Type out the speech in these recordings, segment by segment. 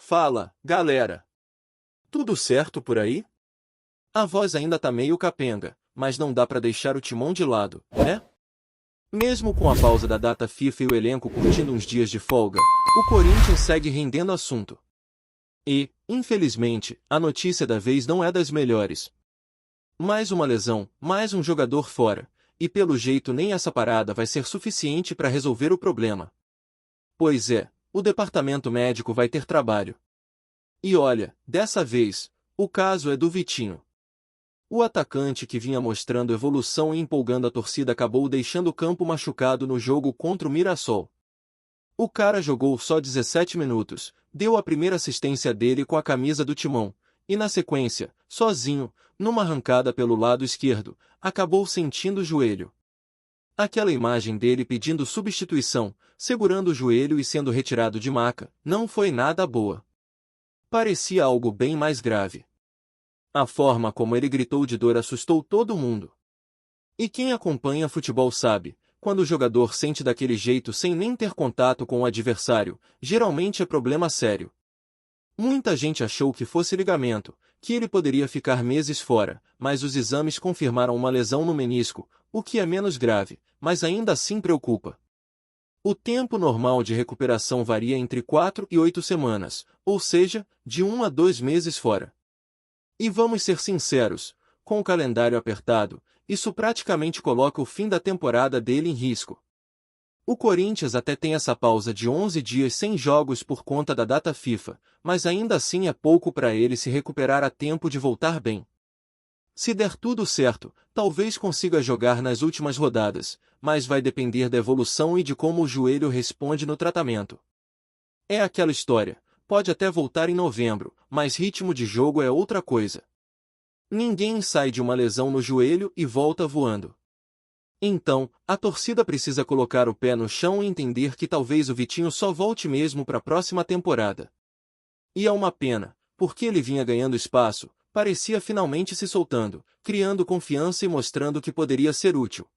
Fala, galera. Tudo certo por aí? A voz ainda tá meio capenga, mas não dá pra deixar o Timão de lado, né? Mesmo com a pausa da data FIFA e o elenco curtindo uns dias de folga, o Corinthians segue rendendo assunto. E, infelizmente, a notícia da vez não é das melhores. Mais uma lesão, mais um jogador fora, e pelo jeito nem essa parada vai ser suficiente para resolver o problema. Pois é, o departamento médico vai ter trabalho. E olha, dessa vez, o caso é do Vitinho. O atacante que vinha mostrando evolução e empolgando a torcida acabou deixando o campo machucado no jogo contra o Mirassol. O cara jogou só 17 minutos, deu a primeira assistência dele com a camisa do Timão, e na sequência, sozinho, numa arrancada pelo lado esquerdo, acabou sentindo o joelho. Aquela imagem dele pedindo substituição, segurando o joelho e sendo retirado de maca, não foi nada boa. Parecia algo bem mais grave. A forma como ele gritou de dor assustou todo mundo. E quem acompanha futebol sabe, quando o jogador sente daquele jeito sem nem ter contato com o adversário, geralmente é problema sério. Muita gente achou que fosse ligamento, que ele poderia ficar meses fora, mas os exames confirmaram uma lesão no menisco, o que é menos grave, mas ainda assim preocupa. O tempo normal de recuperação varia entre 4 e 8 semanas, ou seja, de 1 a 2 meses fora. E vamos ser sinceros, com o calendário apertado, isso praticamente coloca o fim da temporada dele em risco. O Corinthians até tem essa pausa de 11 dias sem jogos por conta da data FIFA, mas ainda assim é pouco para ele se recuperar a tempo de voltar bem. Se der tudo certo, talvez consiga jogar nas últimas rodadas, mas vai depender da evolução e de como o joelho responde no tratamento. É aquela história, pode até voltar em novembro, mas ritmo de jogo é outra coisa. Ninguém sai de uma lesão no joelho e volta voando. Então, a torcida precisa colocar o pé no chão e entender que talvez o Vitinho só volte mesmo para a próxima temporada. E é uma pena, porque ele vinha ganhando espaço, parecia finalmente se soltando, criando confiança e mostrando que poderia ser útil.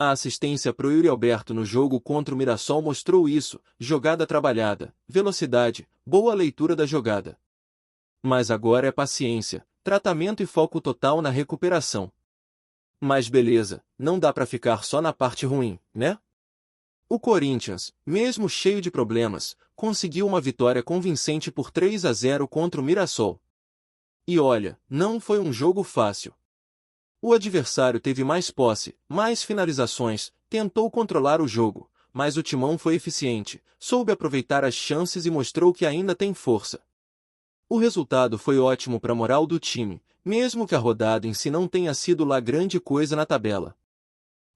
A assistência pro Yuri Alberto no jogo contra o Mirassol mostrou isso, jogada trabalhada, velocidade, boa leitura da jogada. Mas agora é paciência, tratamento e foco total na recuperação. Mas beleza, não dá pra ficar só na parte ruim, né? O Corinthians, mesmo cheio de problemas, conseguiu uma vitória convincente por 3-0 contra o Mirassol. E olha, não foi um jogo fácil. O adversário teve mais posse, mais finalizações, tentou controlar o jogo, mas o Timão foi eficiente, soube aproveitar as chances e mostrou que ainda tem força. O resultado foi ótimo para a moral do time, mesmo que a rodada em si não tenha sido lá grande coisa na tabela.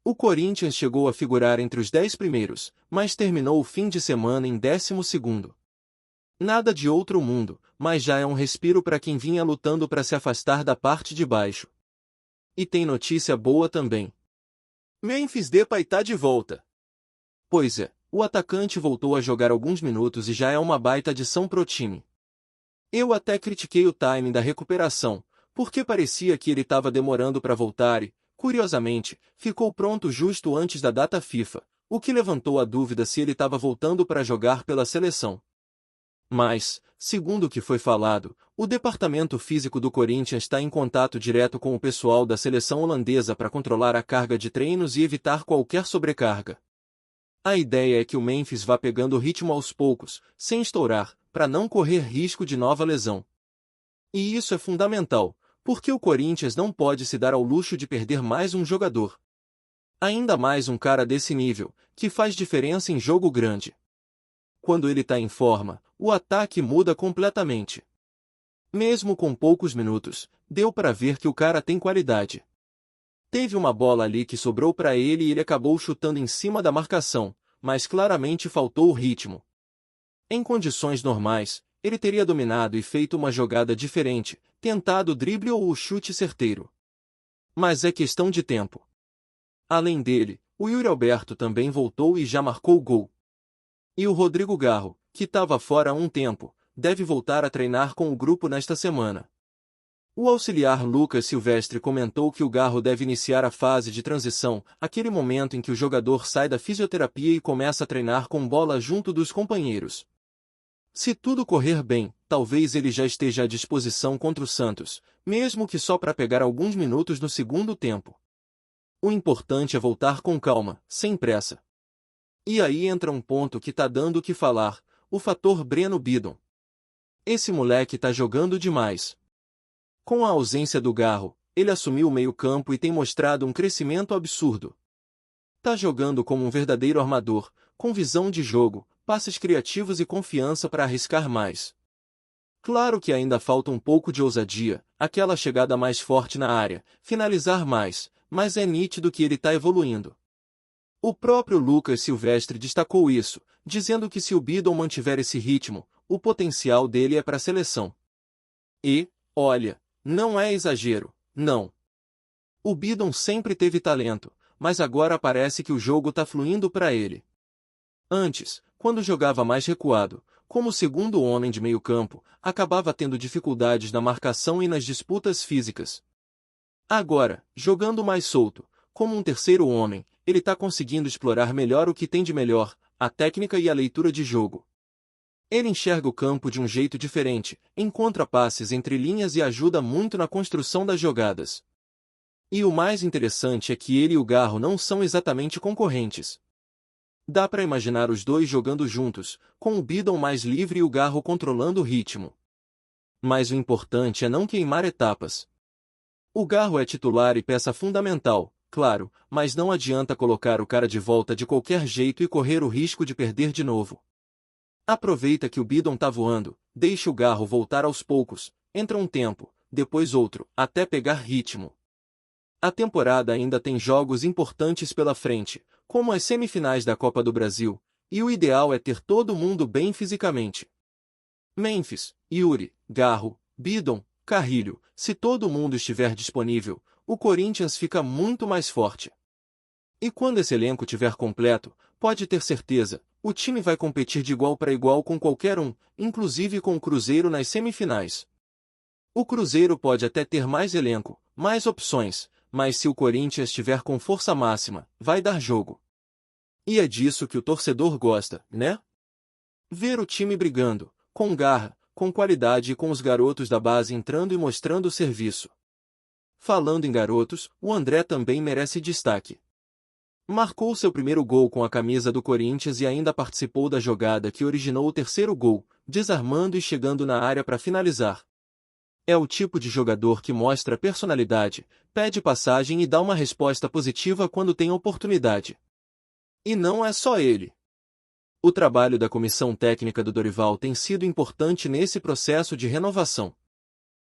O Corinthians chegou a figurar entre os 10 primeiros, mas terminou o fim de semana em 12º. Nada de outro mundo, mas já é um respiro para quem vinha lutando para se afastar da parte de baixo. E tem notícia boa também. Memphis Depay tá de volta. Pois é, o atacante voltou a jogar alguns minutos e já é uma baita adição pro time. Eu até critiquei o timing da recuperação, porque parecia que ele estava demorando para voltar e, curiosamente, ficou pronto justo antes da data FIFA, o que levantou a dúvida se ele estava voltando para jogar pela seleção. Mas, segundo o que foi falado, o departamento físico do Corinthians está em contato direto com o pessoal da seleção holandesa para controlar a carga de treinos e evitar qualquer sobrecarga. A ideia é que o Memphis vá pegando o ritmo aos poucos, sem estourar, para não correr risco de nova lesão. E isso é fundamental, porque o Corinthians não pode se dar ao luxo de perder mais um jogador. Ainda mais um cara desse nível, que faz diferença em jogo grande. Quando ele está em forma, o ataque muda completamente. Mesmo com poucos minutos, deu para ver que o cara tem qualidade. Teve uma bola ali que sobrou para ele e ele acabou chutando em cima da marcação, mas claramente faltou o ritmo. Em condições normais, ele teria dominado e feito uma jogada diferente, tentado o drible ou o chute certeiro. Mas é questão de tempo. Além dele, o Yuri Alberto também voltou e já marcou gol. E o Rodrigo Garro, que estava fora há um tempo, deve voltar a treinar com o grupo nesta semana. O auxiliar Lucas Silvestre comentou que o Garro deve iniciar a fase de transição, aquele momento em que o jogador sai da fisioterapia e começa a treinar com bola junto dos companheiros. Se tudo correr bem, talvez ele já esteja à disposição contra o Santos, mesmo que só para pegar alguns minutos no segundo tempo. O importante é voltar com calma, sem pressa. E aí entra um ponto que tá dando o que falar, o fator Breno Bidon. Esse moleque tá jogando demais. Com a ausência do Garro, ele assumiu o meio-campo e tem mostrado um crescimento absurdo. Tá jogando como um verdadeiro armador, com visão de jogo, passes criativos e confiança para arriscar mais. Claro que ainda falta um pouco de ousadia, aquela chegada mais forte na área, finalizar mais, mas é nítido que ele tá evoluindo. O próprio Lucas Silvestre destacou isso, dizendo que se o Bidon mantiver esse ritmo, o potencial dele é para a seleção. E, olha, não é exagero, não. O Bidon sempre teve talento, mas agora parece que o jogo tá fluindo para ele. Antes, quando jogava mais recuado, como segundo homem de meio campo, acabava tendo dificuldades na marcação e nas disputas físicas. Agora, jogando mais solto, como um terceiro homem, ele está conseguindo explorar melhor o que tem de melhor, a técnica e a leitura de jogo. Ele enxerga o campo de um jeito diferente, encontra passes entre linhas e ajuda muito na construção das jogadas. E o mais interessante é que ele e o Garro não são exatamente concorrentes. Dá para imaginar os dois jogando juntos, com o Bidon mais livre e o Garro controlando o ritmo. Mas o importante é não queimar etapas. O Garro é titular e peça fundamental, claro, mas não adianta colocar o cara de volta de qualquer jeito e correr o risco de perder de novo. Aproveita que o Bidon tá voando, deixa o Garro voltar aos poucos, entra um tempo, depois outro, até pegar ritmo. A temporada ainda tem jogos importantes pela frente, como as semifinais da Copa do Brasil, e o ideal é ter todo mundo bem fisicamente. Memphis, Yuri, Garro, Bidon, Carrilho, se todo mundo estiver disponível, o Corinthians fica muito mais forte. E quando esse elenco estiver completo, pode ter certeza, o time vai competir de igual para igual com qualquer um, inclusive com o Cruzeiro nas semifinais. O Cruzeiro pode até ter mais elenco, mais opções, mas se o Corinthians estiver com força máxima, vai dar jogo. E é disso que o torcedor gosta, né? Ver o time brigando, com garra, com qualidade e com os garotos da base entrando e mostrando o serviço. Falando em garotos, o André também merece destaque. Marcou seu primeiro gol com a camisa do Corinthians e ainda participou da jogada que originou o terceiro gol, desarmando e chegando na área para finalizar. É o tipo de jogador que mostra personalidade, pede passagem e dá uma resposta positiva quando tem oportunidade. E não é só ele. O trabalho da comissão técnica do Dorival tem sido importante nesse processo de renovação.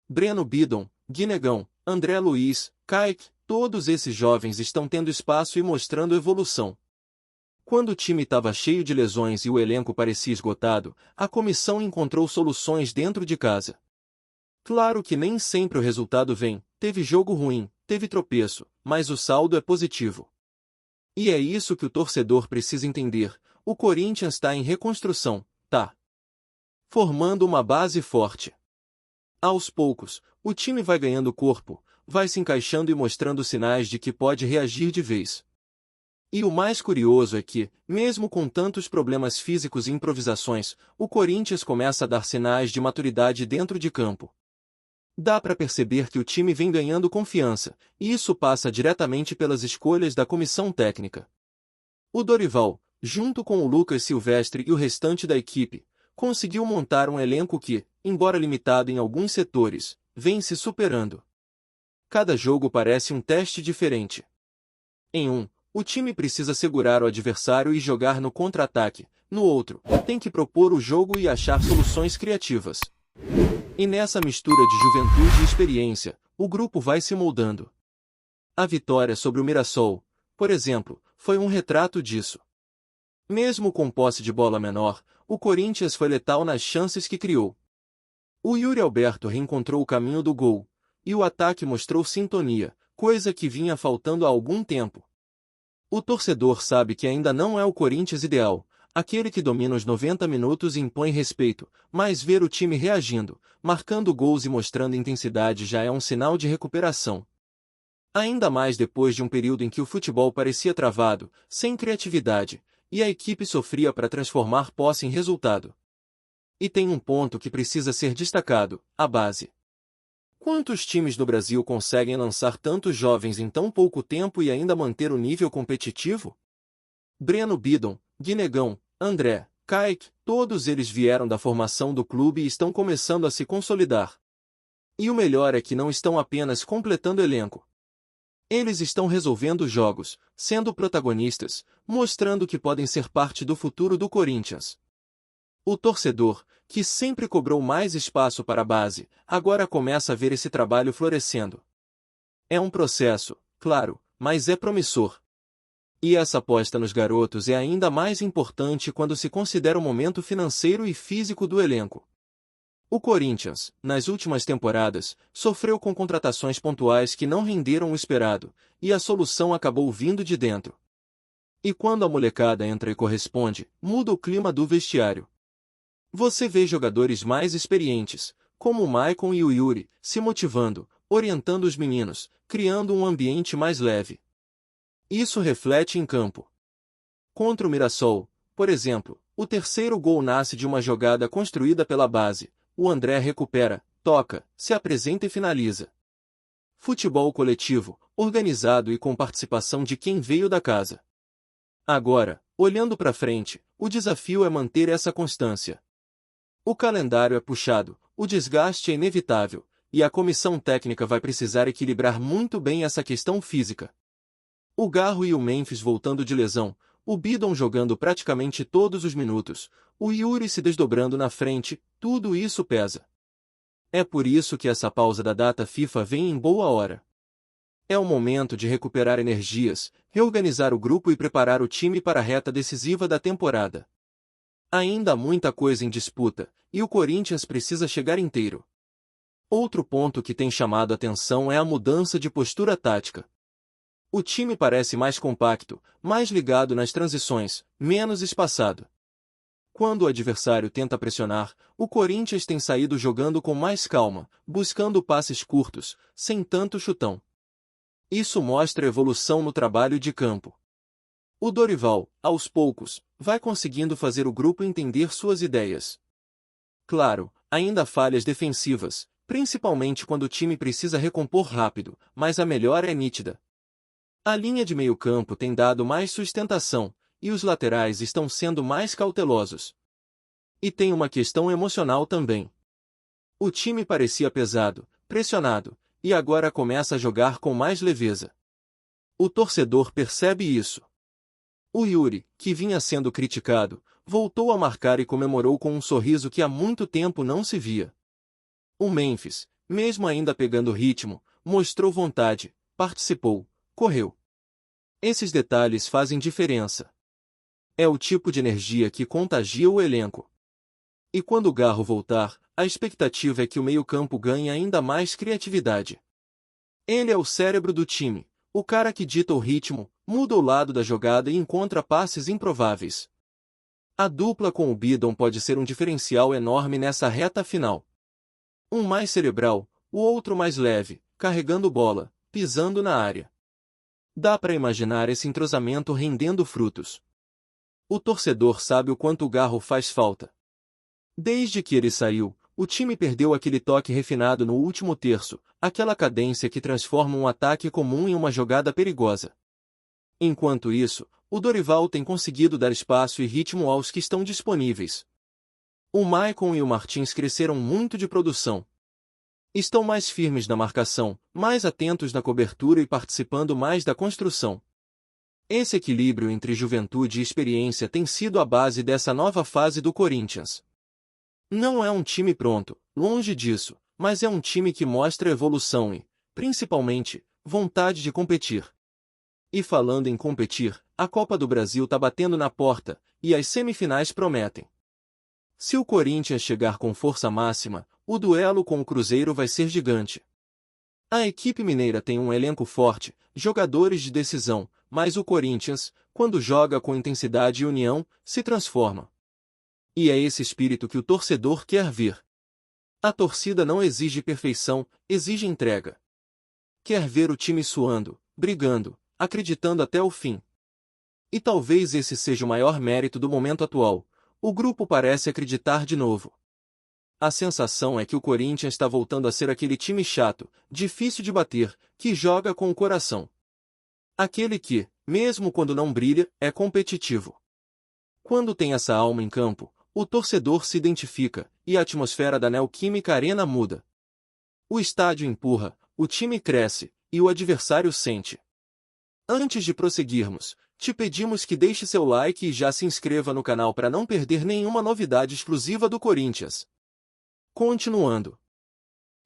Breno Bidon, Guinegão, André Luiz, Kaique, todos esses jovens estão tendo espaço e mostrando evolução. Quando o time estava cheio de lesões e o elenco parecia esgotado, a comissão encontrou soluções dentro de casa. Claro que nem sempre o resultado vem, teve jogo ruim, teve tropeço, mas o saldo é positivo. E é isso que o torcedor precisa entender, o Corinthians está em reconstrução, tá? Formando uma base forte. Aos poucos, o time vai ganhando corpo, vai se encaixando e mostrando sinais de que pode reagir de vez. E o mais curioso é que, mesmo com tantos problemas físicos e improvisações, o Corinthians começa a dar sinais de maturidade dentro de campo. Dá para perceber que o time vem ganhando confiança, e isso passa diretamente pelas escolhas da comissão técnica. O Dorival, junto com o Lucas Silvestre e o restante da equipe, conseguiu montar um elenco que, embora limitado em alguns setores, vem se superando. Cada jogo parece um teste diferente. Em um, o time precisa segurar o adversário e jogar no contra-ataque, no outro, tem que propor o jogo e achar soluções criativas. E nessa mistura de juventude e experiência, o grupo vai se moldando. A vitória sobre o Mirassol, por exemplo, foi um retrato disso. Mesmo com posse de bola menor, o Corinthians foi letal nas chances que criou. O Yuri Alberto reencontrou o caminho do gol, e o ataque mostrou sintonia, coisa que vinha faltando há algum tempo. O torcedor sabe que ainda não é o Corinthians ideal, aquele que domina os 90 minutos e impõe respeito, mas ver o time reagindo, marcando gols e mostrando intensidade já é um sinal de recuperação. Ainda mais depois de um período em que o futebol parecia travado, sem criatividade, e a equipe sofria para transformar posse em resultado. E tem um ponto que precisa ser destacado: a base. Quantos times do Brasil conseguem lançar tantos jovens em tão pouco tempo e ainda manter o nível competitivo? Breno Bidon, Guinegão, André, Kaique, todos eles vieram da formação do clube e estão começando a se consolidar. E o melhor é que não estão apenas completando elenco. Eles estão resolvendo jogos, sendo protagonistas, mostrando que podem ser parte do futuro do Corinthians. O torcedor, que sempre cobrou mais espaço para a base, agora começa a ver esse trabalho florescendo. É um processo, claro, mas é promissor. E essa aposta nos garotos é ainda mais importante quando se considera o momento financeiro e físico do elenco. O Corinthians, nas últimas temporadas, sofreu com contratações pontuais que não renderam o esperado, e a solução acabou vindo de dentro. E quando a molecada entra e corresponde, muda o clima do vestiário. Você vê jogadores mais experientes, como o Maicon e o Yuri, se motivando, orientando os meninos, criando um ambiente mais leve. Isso reflete em campo. Contra o Mirassol, por exemplo, o terceiro gol nasce de uma jogada construída pela base. O André recupera, toca, se apresenta e finaliza. Futebol coletivo, organizado e com participação de quem veio da casa. Agora, olhando para frente, o desafio é manter essa constância. O calendário é puxado, o desgaste é inevitável, e a comissão técnica vai precisar equilibrar muito bem essa questão física. O Garro e o Memphis voltando de lesão, o Bidon jogando praticamente todos os minutos, o Yuri se desdobrando na frente, tudo isso pesa. É por isso que essa pausa da data FIFA vem em boa hora. É o momento de recuperar energias, reorganizar o grupo e preparar o time para a reta decisiva da temporada. Ainda há muita coisa em disputa, e o Corinthians precisa chegar inteiro. Outro ponto que tem chamado a atenção é a mudança de postura tática. O time parece mais compacto, mais ligado nas transições, menos espaçado. Quando o adversário tenta pressionar, o Corinthians tem saído jogando com mais calma, buscando passes curtos, sem tanto chutão. Isso mostra evolução no trabalho de campo. O Dorival, aos poucos, vai conseguindo fazer o grupo entender suas ideias. Claro, ainda há falhas defensivas, principalmente quando o time precisa recompor rápido, mas a melhora é nítida. A linha de meio-campo tem dado mais sustentação, e os laterais estão sendo mais cautelosos. E tem uma questão emocional também. O time parecia pesado, pressionado, e agora começa a jogar com mais leveza. O torcedor percebe isso. O Yuri, que vinha sendo criticado, voltou a marcar e comemorou com um sorriso que há muito tempo não se via. O Memphis, mesmo ainda pegando ritmo, mostrou vontade, participou, correu. Esses detalhes fazem diferença. É o tipo de energia que contagia o elenco. E quando o Garro voltar, a expectativa é que o meio-campo ganhe ainda mais criatividade. Ele é o cérebro do time, o cara que dita o ritmo, muda o lado da jogada e encontra passes improváveis. A dupla com o Bidon pode ser um diferencial enorme nessa reta final. Um mais cerebral, o outro mais leve, carregando bola, pisando na área. Dá para imaginar esse entrosamento rendendo frutos. O torcedor sabe o quanto o Garro faz falta. Desde que ele saiu, o time perdeu aquele toque refinado no último terço, aquela cadência que transforma um ataque comum em uma jogada perigosa. Enquanto isso, o Dorival tem conseguido dar espaço e ritmo aos que estão disponíveis. O Maicon e o Martins cresceram muito de produção. Estão mais firmes na marcação, mais atentos na cobertura e participando mais da construção. Esse equilíbrio entre juventude e experiência tem sido a base dessa nova fase do Corinthians. Não é um time pronto, longe disso, mas é um time que mostra evolução e, principalmente, vontade de competir. E falando em competir, a Copa do Brasil tá batendo na porta, e as semifinais prometem. Se o Corinthians chegar com força máxima, o duelo com o Cruzeiro vai ser gigante. A equipe mineira tem um elenco forte, jogadores de decisão, mas o Corinthians, quando joga com intensidade e união, se transforma. E é esse espírito que o torcedor quer ver. A torcida não exige perfeição, exige entrega. Quer ver o time suando, brigando, acreditando até o fim. E talvez esse seja o maior mérito do momento atual. O grupo parece acreditar de novo. A sensação é que o Corinthians está voltando a ser aquele time chato, difícil de bater, que joga com o coração. Aquele que, mesmo quando não brilha, é competitivo. Quando tem essa alma em campo, o torcedor se identifica, e a atmosfera da Neoquímica Arena muda. O estádio empurra, o time cresce, e o adversário sente. Antes de prosseguirmos, te pedimos que deixe seu like e já se inscreva no canal para não perder nenhuma novidade exclusiva do Corinthians. Continuando.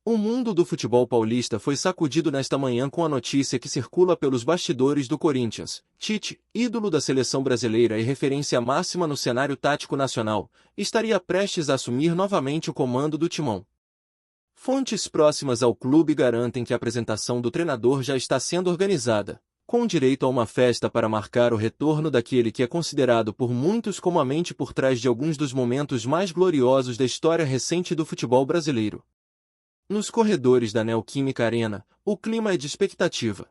O mundo do futebol paulista foi sacudido nesta manhã com a notícia que circula pelos bastidores do Corinthians. Tite, ídolo da seleção brasileira e referência máxima no cenário tático nacional, estaria prestes a assumir novamente o comando do timão. Fontes próximas ao clube garantem que a apresentação do treinador já está sendo organizada, com direito a uma festa para marcar o retorno daquele que é considerado por muitos como a mente por trás de alguns dos momentos mais gloriosos da história recente do futebol brasileiro. Nos corredores da Neoquímica Arena, o clima é de expectativa.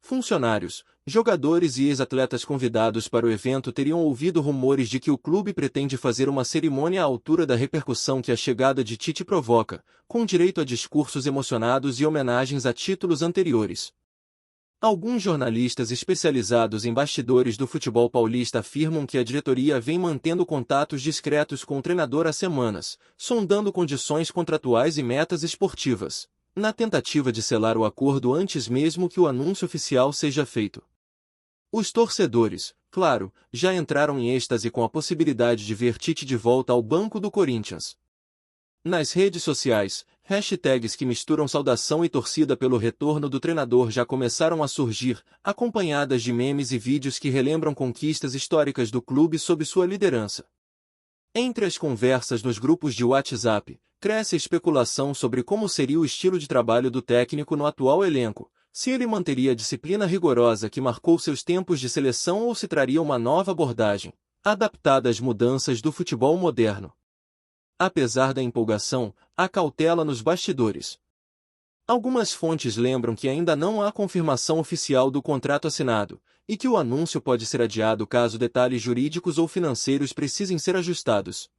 Funcionários, jogadores e ex-atletas convidados para o evento teriam ouvido rumores de que o clube pretende fazer uma cerimônia à altura da repercussão que a chegada de Tite provoca, com direito a discursos emocionados e homenagens a títulos anteriores. Alguns jornalistas especializados em bastidores do futebol paulista afirmam que a diretoria vem mantendo contatos discretos com o treinador há semanas, sondando condições contratuais e metas esportivas, na tentativa de selar o acordo antes mesmo que o anúncio oficial seja feito. Os torcedores, claro, já entraram em êxtase com a possibilidade de ver Tite de volta ao banco do Corinthians. Nas redes sociais, hashtags que misturam saudação e torcida pelo retorno do treinador já começaram a surgir, acompanhadas de memes e vídeos que relembram conquistas históricas do clube sob sua liderança. Entre as conversas nos grupos de WhatsApp, cresce a especulação sobre como seria o estilo de trabalho do técnico no atual elenco, se ele manteria a disciplina rigorosa que marcou seus tempos de seleção ou se traria uma nova abordagem, adaptada às mudanças do futebol moderno. Apesar da empolgação, há cautela nos bastidores. Algumas fontes lembram que ainda não há confirmação oficial do contrato assinado, e que o anúncio pode ser adiado caso detalhes jurídicos ou financeiros precisem ser ajustados.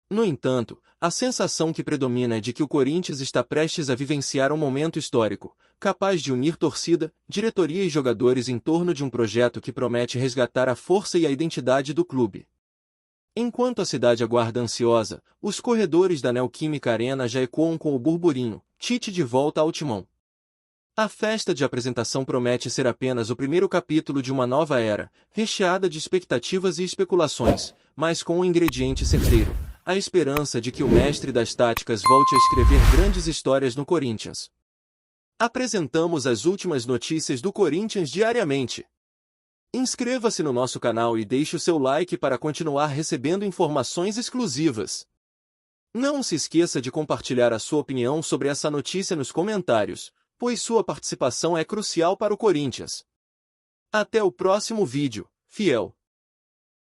No entanto, a sensação que predomina é de que o Corinthians está prestes a vivenciar um momento histórico, capaz de unir torcida, diretoria e jogadores em torno de um projeto que promete resgatar a força e a identidade do clube. Enquanto a cidade aguarda ansiosa, os corredores da Neoquímica Arena já ecoam com o burburinho, Tite de volta ao timão. A festa de apresentação promete ser apenas o primeiro capítulo de uma nova era, recheada de expectativas e especulações, mas com um ingrediente certeiro, a esperança de que o mestre das táticas volte a escrever grandes histórias no Corinthians. Apresentamos as últimas notícias do Corinthians diariamente. Inscreva-se no nosso canal e deixe o seu like para continuar recebendo informações exclusivas. Não se esqueça de compartilhar a sua opinião sobre essa notícia nos comentários, pois sua participação é crucial para o Corinthians. Até o próximo vídeo, fiel!